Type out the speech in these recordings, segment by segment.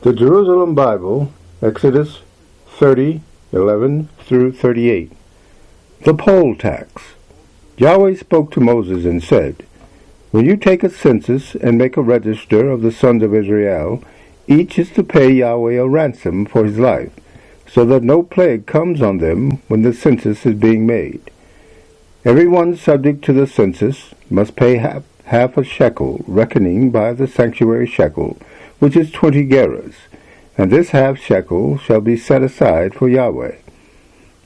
The Jerusalem Bible, Exodus 30:11 through 38. The poll tax. Yahweh spoke to Moses and said, "When you take a census and make a register of the sons of Israel, each is to pay Yahweh a ransom for his life, so that no plague comes on them when the census is being made. Everyone subject to the census must pay half a shekel, reckoning by the sanctuary shekel, which is 20 gerahs, and this half shekel shall be set aside for Yahweh.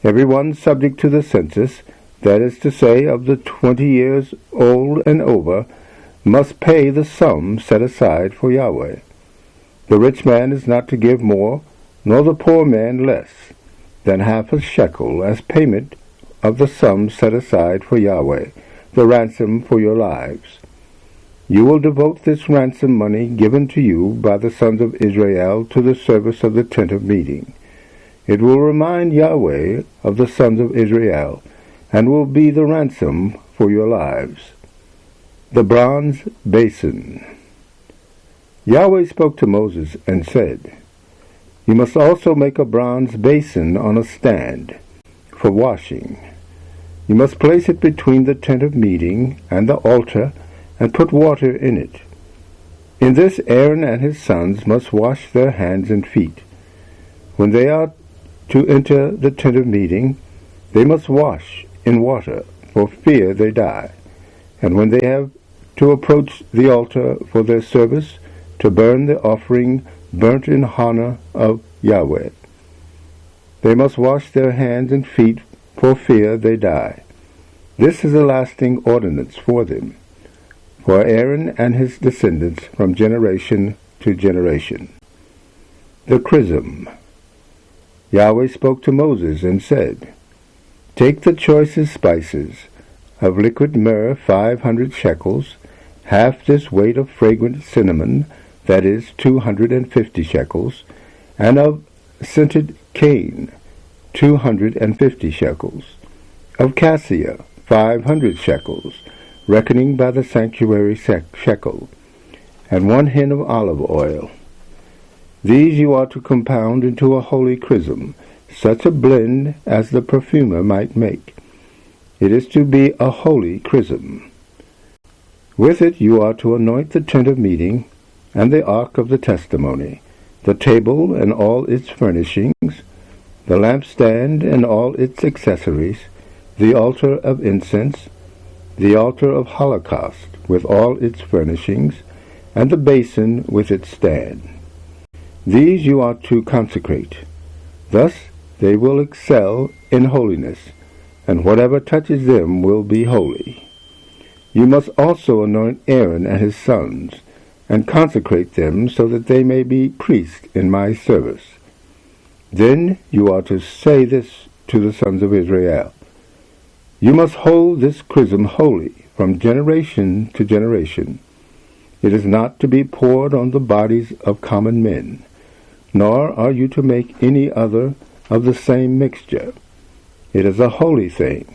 Everyone subject to the census, that is to say, of the 20 years old and over, must pay the sum set aside for Yahweh. The rich man is not to give more, nor the poor man less, than half a shekel as payment of the sum set aside for Yahweh, the ransom for your lives. You will devote this ransom money given to you by the sons of Israel to the service of the tent of meeting. It will remind Yahweh of the sons of Israel, and will be the ransom for your lives." The bronze basin. Yahweh spoke to Moses and said, "You must also make a bronze basin on a stand for washing. You must place it between the tent of meeting and the altar and put water in it. In this Aaron and his sons must wash their hands and feet. When they are to enter the tent of meeting, they must wash in water, for fear they die. And when they have to approach the altar for their service, to burn the offering burnt in honor of Yahweh, they must wash their hands and feet, for fear they die. This is a lasting ordinance for them, for Aaron and his descendants from generation to generation." The chrism. Yahweh spoke to Moses and said, "Take the choicest spices, of liquid myrrh 500 shekels, half this weight of fragrant cinnamon, that is 250 shekels, and of scented cane 250 shekels, of cassia 500 shekels, reckoning by the sanctuary shekel, and 1 hin of olive oil. These you are to compound into a holy chrism, such a blend as the perfumer might make. It is to be a holy chrism. With it you are to anoint the tent of meeting, and the ark of the testimony, the table and all its furnishings, the lampstand and all its accessories, the altar of incense, the altar of holocaust with all its furnishings, and the basin with its stand. These you are to consecrate. Thus they will excel in holiness, and whatever touches them will be holy. You must also anoint Aaron and his sons, and consecrate them so that they may be priests in my service. Then you are to say this to the sons of Israel: You must hold this chrism holy from generation to generation. It is not to be poured on the bodies of common men, nor are you to make any other of the same mixture. It is a holy thing.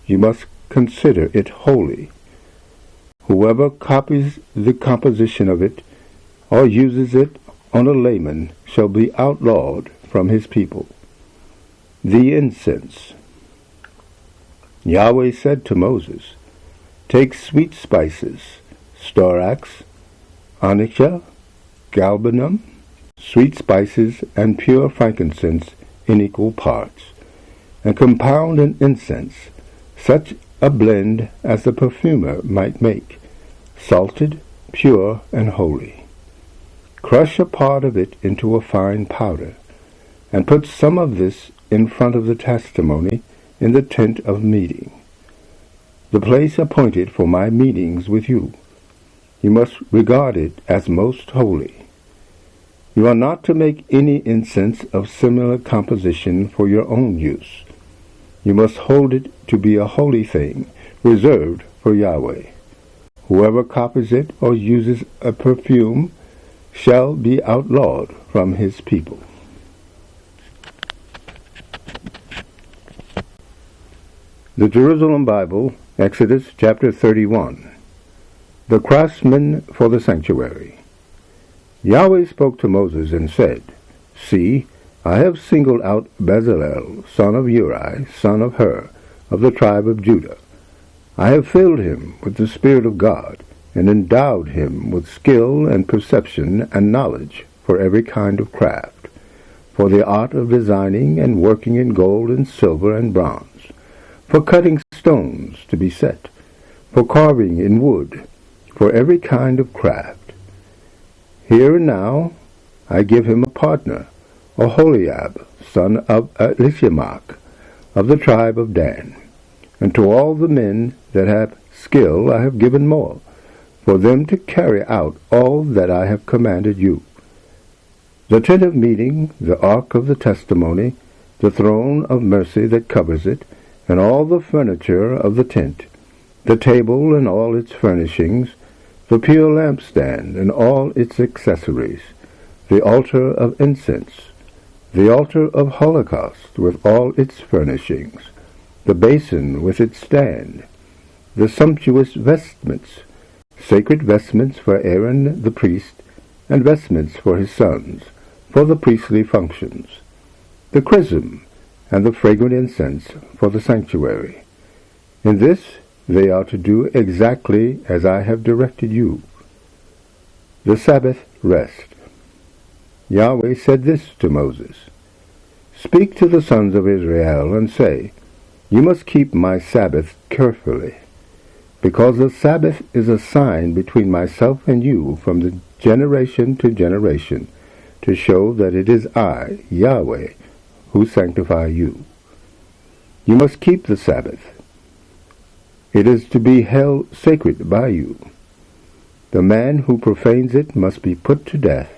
You must consider it holy. Whoever copies the composition of it or uses it on a layman shall be outlawed from his people." The incense. Yahweh said to Moses, "Take sweet spices, storax, onycha, galbanum, sweet spices, and pure frankincense in equal parts, and compound an incense, such a blend as the perfumer might make, salted, pure, and holy. Crush a part of it into a fine powder, and put some of this in front of the testimony in the tent of meeting, the place appointed for my meetings with you. You must regard it as most holy. You are not to make any incense of similar composition for your own use. You must hold it to be a holy thing, reserved for Yahweh. Whoever copies it or uses a perfume shall be outlawed from his people." The Jerusalem Bible, Exodus chapter 31. The craftsmen for the sanctuary. Yahweh spoke to Moses and said, See, I have singled out Bezalel, son of Uri, son of Hur, of the tribe of Judah. I have filled him with the Spirit of God, and endowed him with skill and perception and knowledge for every kind of craft, for the art of designing and working in gold and silver and bronze, for cutting stones to be set, for carving in wood, for every kind of craft. Here and now I give him a partner, Aholiab, son of Elishamach, of the tribe of Dan. And to all the men that have skill I have given more, for them to carry out all that I have commanded you. The tent of meeting, the ark of the testimony, the throne of mercy that covers it, and all the furniture of the tent, the table and all its furnishings, the pure lampstand and all its accessories, the altar of incense, the altar of holocaust with all its furnishings, the basin with its stand, the sumptuous vestments, sacred vestments for Aaron the priest, and vestments for his sons, for the priestly functions, the chrism, and the fragrant incense for the sanctuary. In this they are to do exactly as I have directed you. The Sabbath rest. Yahweh said this to Moses, Speak to the sons of Israel, and say, You must keep my Sabbath carefully, because the Sabbath is a sign between myself and you from the generation to generation, to show that it is I, Yahweh, who sanctify you. You must keep the Sabbath. It is to be held sacred by you. The man who profanes it must be put to death.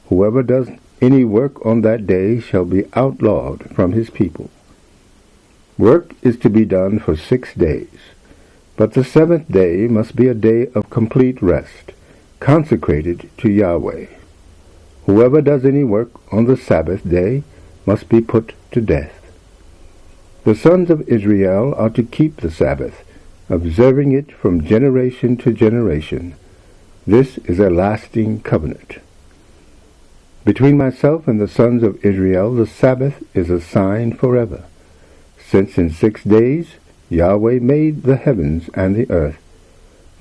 Whoever does any work on that day shall be outlawed from his people. Work is to be done for 6 days, but the 7th day must be a day of complete rest, consecrated to Yahweh. Whoever does any work on the Sabbath day must be put to death. The sons of Israel are to keep the Sabbath, observing it from generation to generation. This is a lasting covenant. Between myself and the sons of Israel the Sabbath is a sign forever, since in 6 days Yahweh made the heavens and the earth,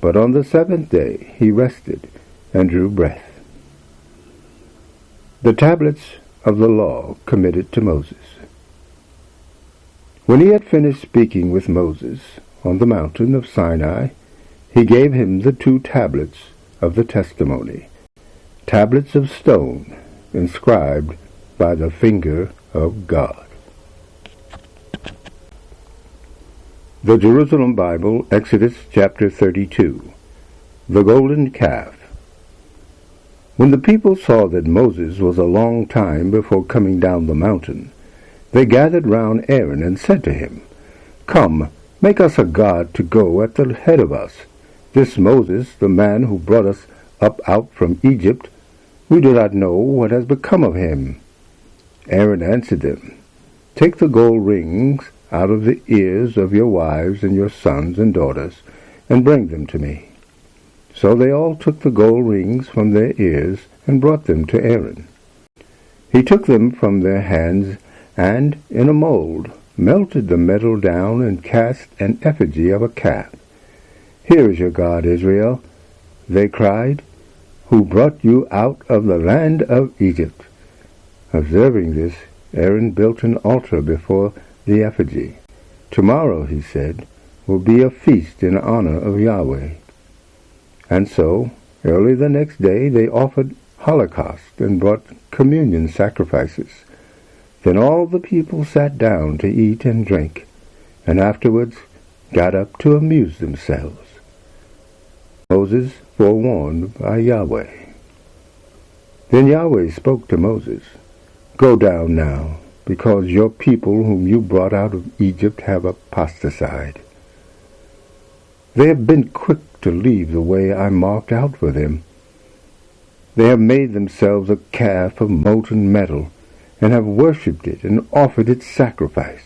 but on the 7th day he rested and drew breath. The tablets of the law committed to Moses. When he had finished speaking with Moses on the mountain of Sinai, he gave him the 2 tablets of the testimony, tablets of stone inscribed by the finger of God. The Jerusalem Bible, Exodus chapter 32. The Golden Calf. When the people saw that Moses was a long time before coming down the mountain, they gathered round Aaron and said to him, Come, make us a god to go at the head of us. This Moses, the man who brought us up out from Egypt, we do not know what has become of him. Aaron answered them, Take the gold rings out of the ears of your wives and your sons and daughters, and bring them to me. So they all took the gold rings from their ears and brought them to Aaron. He took them from their hands and, in a mold, melted the metal down and cast an effigy of a calf. Here is your God, Israel, they cried, who brought you out of the land of Egypt. Observing this, Aaron built an altar before the effigy. Tomorrow, he said, will be a feast in honor of Yahweh. And so, early the next day, they offered holocaust and brought communion sacrifices. Then all the people sat down to eat and drink, and afterwards got up to amuse themselves. Moses forewarned by Yahweh. Then Yahweh spoke to Moses, Go down now, because your people whom you brought out of Egypt have apostatized. They have been quick to leave the way I marked out for them. They have made themselves a calf of molten metal, and have worshipped it and offered its sacrifice.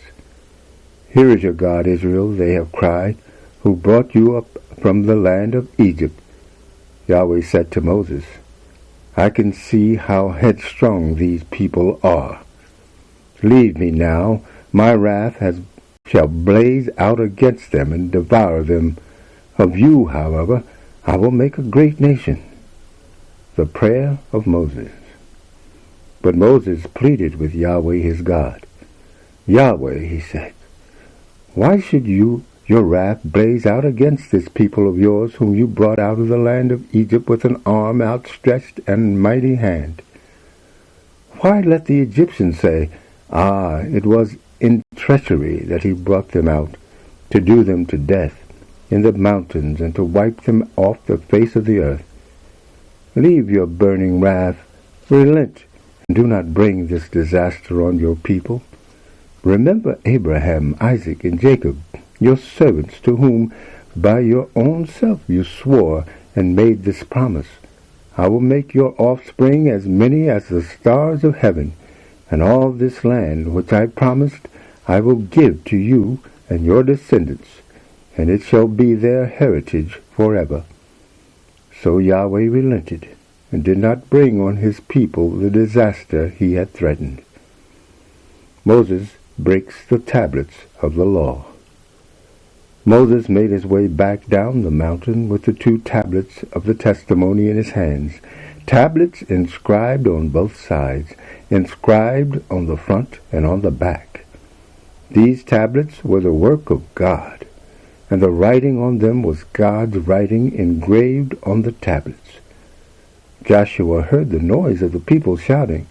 Here is your God, Israel, they have cried, who brought you up from the land of Egypt. Yahweh said to Moses, I can see how headstrong these people are. Leave me now. My wrath shall blaze out against them and devour them. Of you, however, I will make a great nation. The prayer of Moses. But Moses pleaded with Yahweh his God. Yahweh, he said, why should your wrath blaze out against this people of yours whom you brought out of the land of Egypt with an arm outstretched and mighty hand? Why let the Egyptians say, it was in treachery that he brought them out, to do them to death in the mountains and to wipe them off the face of the earth. Leave your burning wrath, relent, and do not bring this disaster on your people. Remember Abraham, Isaac, and Jacob, your servants, to whom by your own self you swore and made this promise. I will make your offspring as many as the stars of heaven, and all this land which I promised I will give to you and your descendants, and it shall be their heritage forever. So Yahweh relented, and did not bring on his people the disaster he had threatened. Moses breaks the tablets of the law. Moses made his way back down the mountain with the 2 tablets of the testimony in his hands, tablets inscribed on both sides, inscribed on the front and on the back. These tablets were the work of God, and the writing on them was God's writing engraved on the tablets. Joshua heard the noise of the people shouting.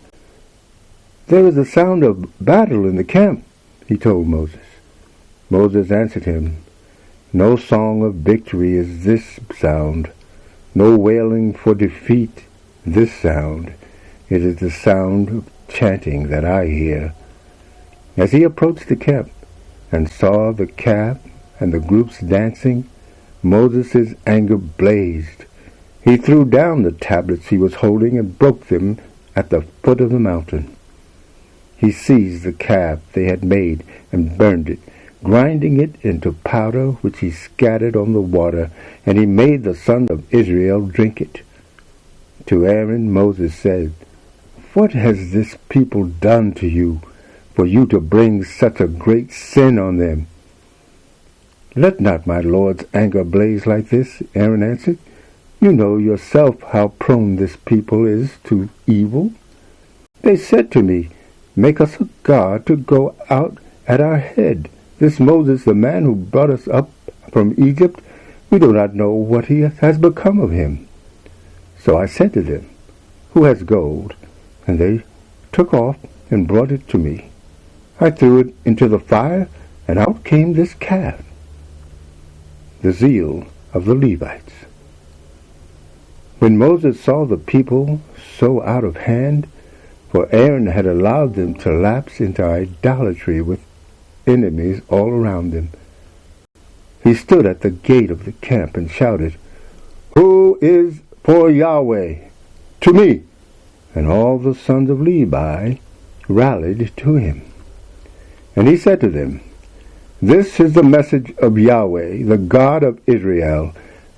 There is a sound of battle in the camp, he told Moses. Moses answered him, no song of victory is this sound, no wailing for defeat this sound. It is the sound of chanting that I hear. As he approached the camp and saw the calf and the groups dancing, Moses' anger blazed. He threw down the tablets he was holding and broke them at the foot of the mountain. He seized the calf they had made and burned it, grinding it into powder which he scattered on the water, and he made the sons of Israel drink it. To Aaron Moses said, what has this people done to you, for you to bring such a great sin on them? Let not my Lord's anger blaze like this, Aaron answered. You know yourself how prone this people is to evil. They said to me, make us a god to go out at our head. This Moses, the man who brought us up from Egypt, we do not know what has become of him. So I said to them, who has gold? And they took off and brought it to me. I threw it into the fire, and out came this calf. The zeal of the Levites. When Moses saw the people so out of hand, for Aaron had allowed them to lapse into idolatry with enemies all around them, he stood at the gate of the camp and shouted, who is for Yahweh? To me! And all the sons of Levi rallied to him. And he said to them, this is the message of Yahweh, the God of Israel.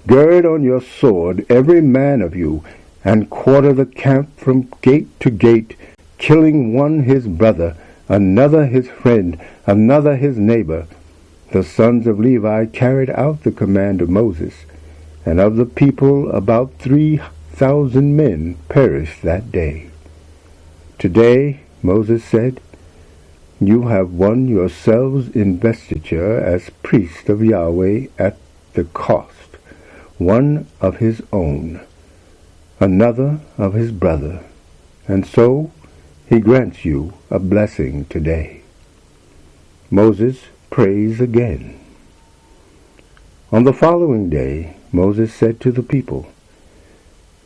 Gird on your sword, every man of you, and quarter the camp from gate to gate, killing one his brother, another his friend, another his neighbor. The sons of Levi carried out the command of Moses, and of the people about 3,000 men perished that day. Today, Moses said, you have won yourselves investiture as priests of Yahweh at the cost, one of his own, another of his brother, and so he grants you a blessing today. Moses prays again. On the following day, Moses said to the people,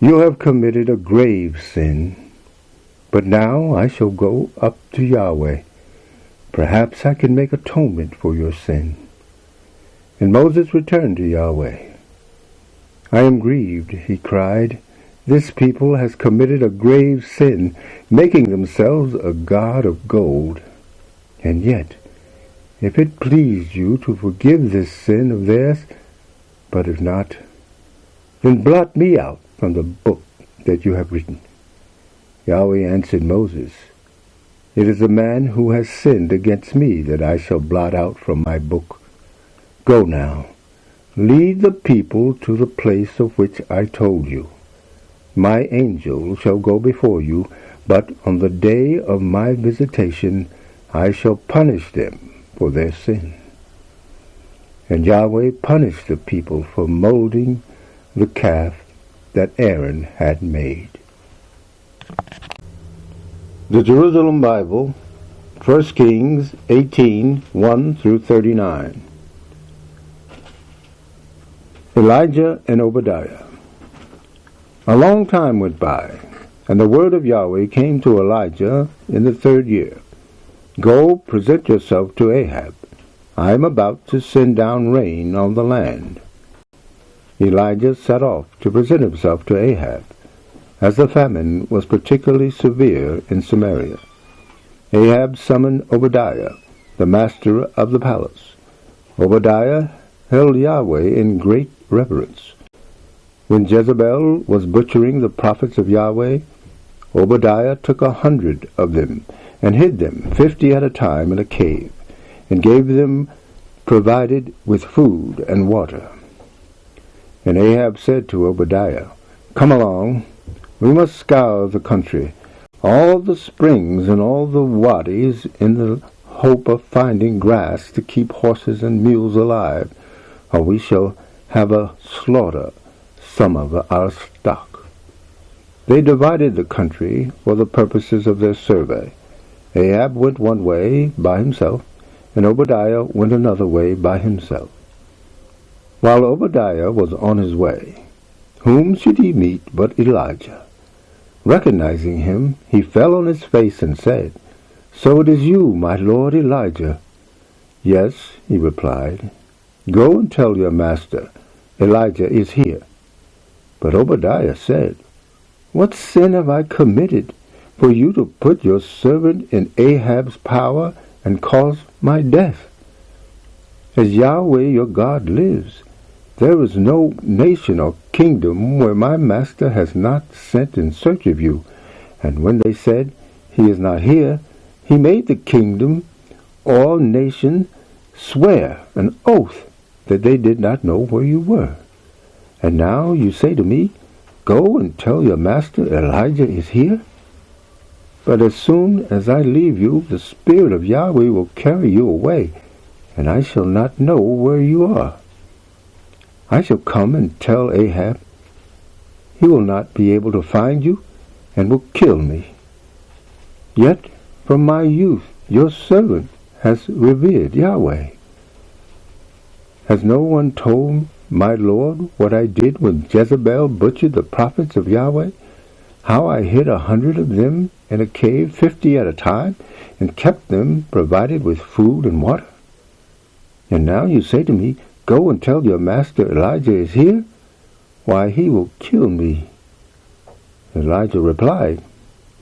you have committed a grave sin, but now I shall go up to Yahweh. Perhaps I can make atonement for your sin. And Moses returned to Yahweh. I am grieved, he cried. This people has committed a grave sin, making themselves a god of gold. And yet, if it pleased you to forgive this sin of theirs, but if not, then blot me out from the book that you have written. Yahweh answered Moses, "It is the man who has sinned against me that I shall blot out from my book. Go now, lead the people to the place of which I told you. My angel shall go before you, but on the day of my visitation I shall punish them for their sin." And Yahweh punished the people for molding the calf that Aaron had made. The Jerusalem Bible, 1 Kings 18, 1 through 39. Elijah and Obadiah. A long time went by, and the word of Yahweh came to Elijah in the 3rd year. "Go, present yourself to Ahab. I am about to send down rain on the land." Elijah set off to present himself to Ahab, as the famine was particularly severe in Samaria. Ahab summoned Obadiah, the master of the palace. Obadiah held Yahweh in great reverence. When Jezebel was butchering the prophets of Yahweh, Obadiah took 100 of them and hid them 50 at a time in a cave, and gave them provided with food and water. And Ahab said to Obadiah, "Come along, we must scour the country, all the springs and all the wadis, in the hope of finding grass to keep horses and mules alive, or we shall have a slaughter some of our stock." They divided the country for the purposes of their survey. Ahab went one way by himself, and Obadiah went another way by himself. While Obadiah was on his way, whom should he meet but Elijah? Recognizing him, he fell on his face and said, "So it is you, my lord Elijah." "Yes," he replied. "Go and tell your master, Elijah is here." But Obadiah said, "What sin have I committed for you to put your servant in Ahab's power and cause my death? As Yahweh your God lives, there is no nation or kingdom where my master has not sent in search of you. And when they said, 'He is not here,' he made the kingdom, all nations, swear an oath that they did not know where you were. And now you say to me, 'Go and tell your master Elijah is here'? But as soon as I leave you, the Spirit of Yahweh will carry you away, and I shall not know where you are. I shall come and tell Ahab. He will not be able to find you, and will kill me. Yet from my youth your servant has revered Yahweh. Has no one told my Lord what I did when Jezebel butchered the prophets of Yahweh? How I hid 100 of them in a cave, 50 at a time, and kept them provided with food and water? And now you say to me, 'Go and tell your master Elijah is here'? Why, he will kill me." Elijah replied,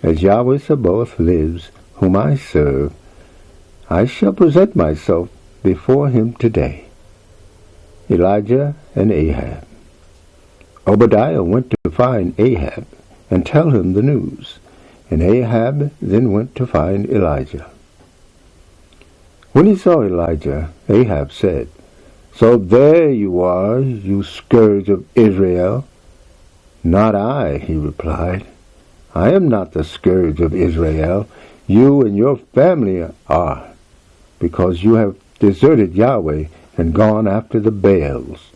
"As Yahweh Sabaoth lives, whom I serve, I shall present myself before him today." Elijah and Ahab. Obadiah went to find Ahab and tell him the news, and Ahab then went to find Elijah. When he saw Elijah, Ahab said, "So there you are, you scourge of Israel." "Not I," he replied. "I am not the scourge of Israel. You and your family are, because you have deserted Yahweh and gone after the Baals.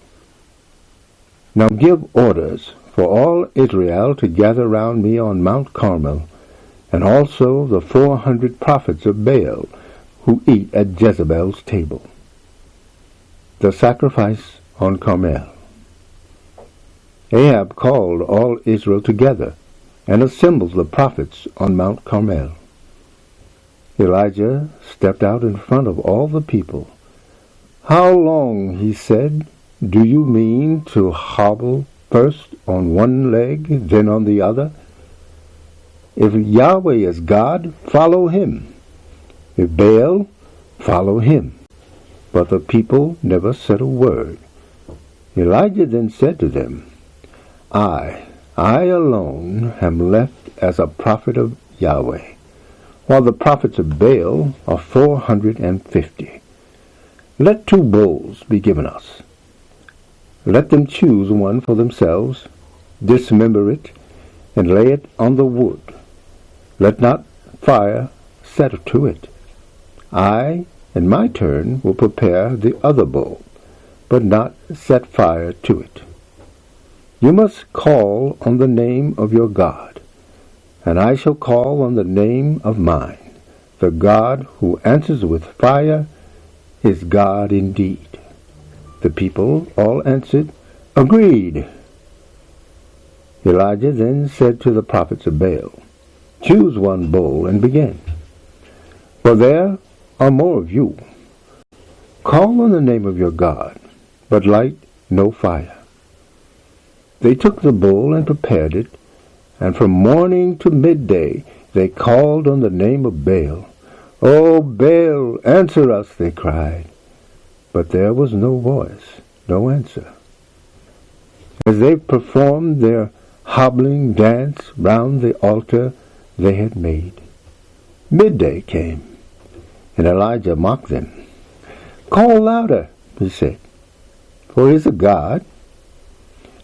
Now give orders for all Israel to gather round me on Mount Carmel, and also the 400 prophets of Baal who eat at Jezebel's table." The sacrifice on Carmel. Ahab called all Israel together and assembled the prophets on Mount Carmel. Elijah stepped out in front of all the people. "How long," he said, "do you mean to hobble first on one leg, then on the other? If Yahweh is God, follow him. If Baal, follow him." But the people never said a word. Elijah then said to them, I I alone am left as a prophet of Yahweh, while the prophets of Baal are 450. Let 2 bulls be given us. Let them choose one for themselves, dismember it, and lay it on the wood. Let not fire set to it. I, in my turn, will prepare the other bull, but not set fire to it. You must call on the name of your God, and I shall call on the name of mine. The God who answers with fire is God indeed. The people all answered, Agreed. Elijah then said to the prophets of Baal, Choose 1 bull and begin, for there are more of you. Call on the name of your God, but light no fire. They took the bull and prepared it, and from morning to midday they called on the name of Baal. O Baal, answer us, they cried. But there was no voice, no answer. As they performed their hobbling dance round the altar they had made, midday came, and Elijah mocked them. Call louder, he said, for he is a god.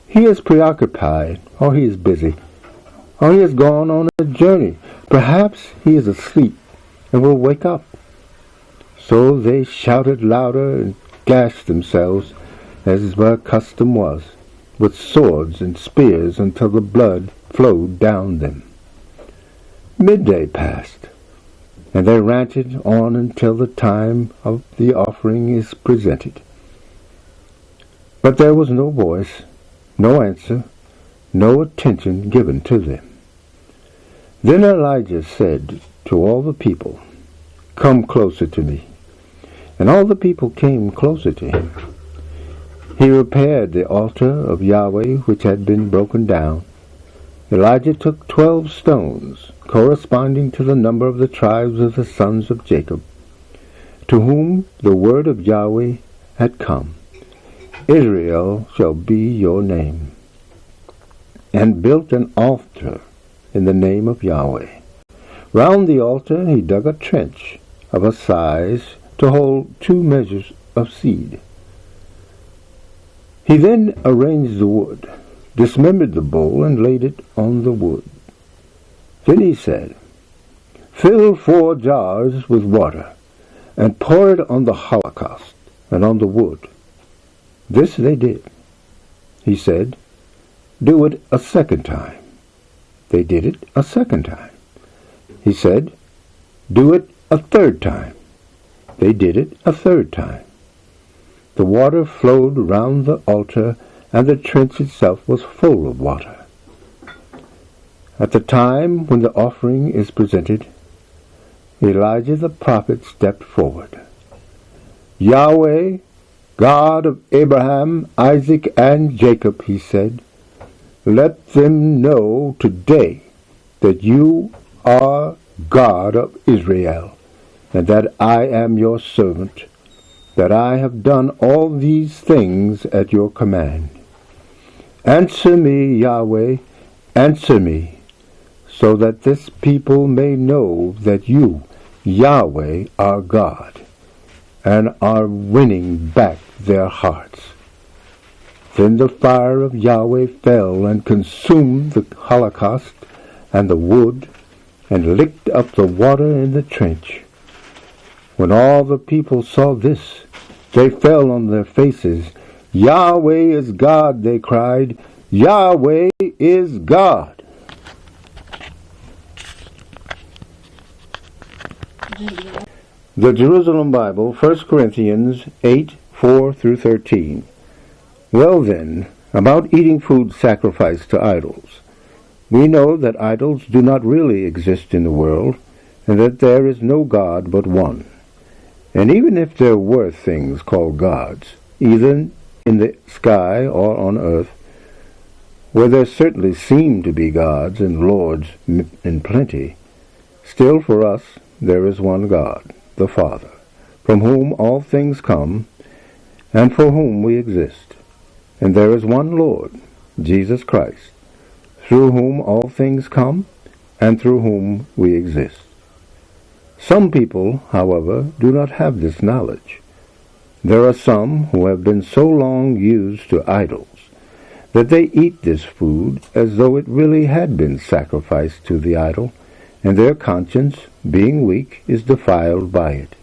He is preoccupied, or he is busy, or he has gone on a journey. Perhaps he is asleep and will wake up. So they shouted louder and gashed themselves, as their custom was, with swords and spears until the blood flowed down them. Midday passed, and they ranted on until the time of the offering is presented. But there was no voice, no answer, no attention given to them. Then Elijah said to all the people, Come closer to me. And all the people came closer to him. He repaired the altar of Yahweh which had been broken down. Elijah took 12 stones, corresponding to the number of the tribes of the sons of Jacob, to whom the word of Yahweh had come. Israel shall be your name. And built an altar in the name of Yahweh. Round the altar he dug a trench of a size to hold 2 measures of seed. He then arranged the wood, dismembered the bull, and laid it on the wood. Then he said, Fill 4 jars with water, and pour it on the holocaust and on the wood. This they did. He said, Do it a second time. They did it a second time. He said, Do it a third time. They did it a third time. The water flowed round the altar, and the trench itself was full of water. At the time when the offering is presented, Elijah the prophet stepped forward. Yahweh, God of Abraham, Isaac, and Jacob, he said, let them know today that you are God of Israel, and that I am your servant, that I have done all these things at your command. Answer me, Yahweh, answer me, so that this people may know that you, Yahweh, are God, and are winning back their hearts. Then the fire of Yahweh fell and consumed the holocaust and the wood, and licked up the water in the trench. When all the people saw this, they fell on their faces. Yahweh is God, they cried. Yahweh is God. The Jerusalem Bible, 1 Corinthians 8, 4 through 13. Well then, about eating food sacrificed to idols. We know that idols do not really exist in the world, and that there is no God but one. And even if there were things called gods, either in the sky or on earth, where there certainly seem to be gods and lords in plenty, still for us there is one God, the Father, from whom all things come, and for whom we exist. And there is one Lord, Jesus Christ, through whom all things come, and through whom we exist. Some people, however, do not have this knowledge. There are some who have been so long used to idols that they eat this food as though it really had been sacrificed to the idol, and their conscience, being weak, is defiled by it.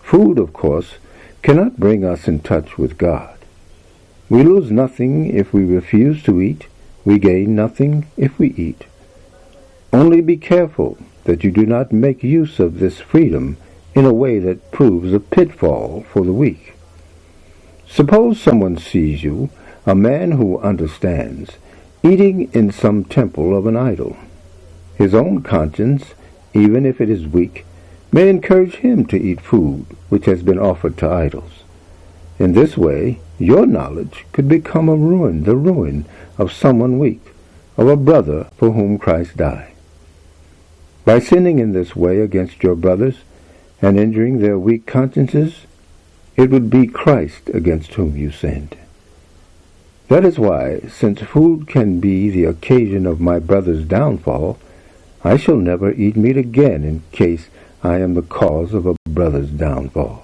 Food, of course, cannot bring us in touch with God. We lose nothing if we refuse to eat. We gain nothing if we eat. Only be careful that you do not make use of this freedom in a way that proves a pitfall for the weak. Suppose someone sees you, a man who understands, eating in some temple of an idol. His own conscience, even if it is weak, may encourage him to eat food which has been offered to idols. In this way, your knowledge could become the ruin of someone weak, of a brother for whom Christ died. By sinning in this way against your brothers and injuring their weak consciences, it would be Christ against whom you sinned. That is why, since food can be the occasion of my brother's downfall, I shall never eat meat again in case I am the cause of a brother's downfall.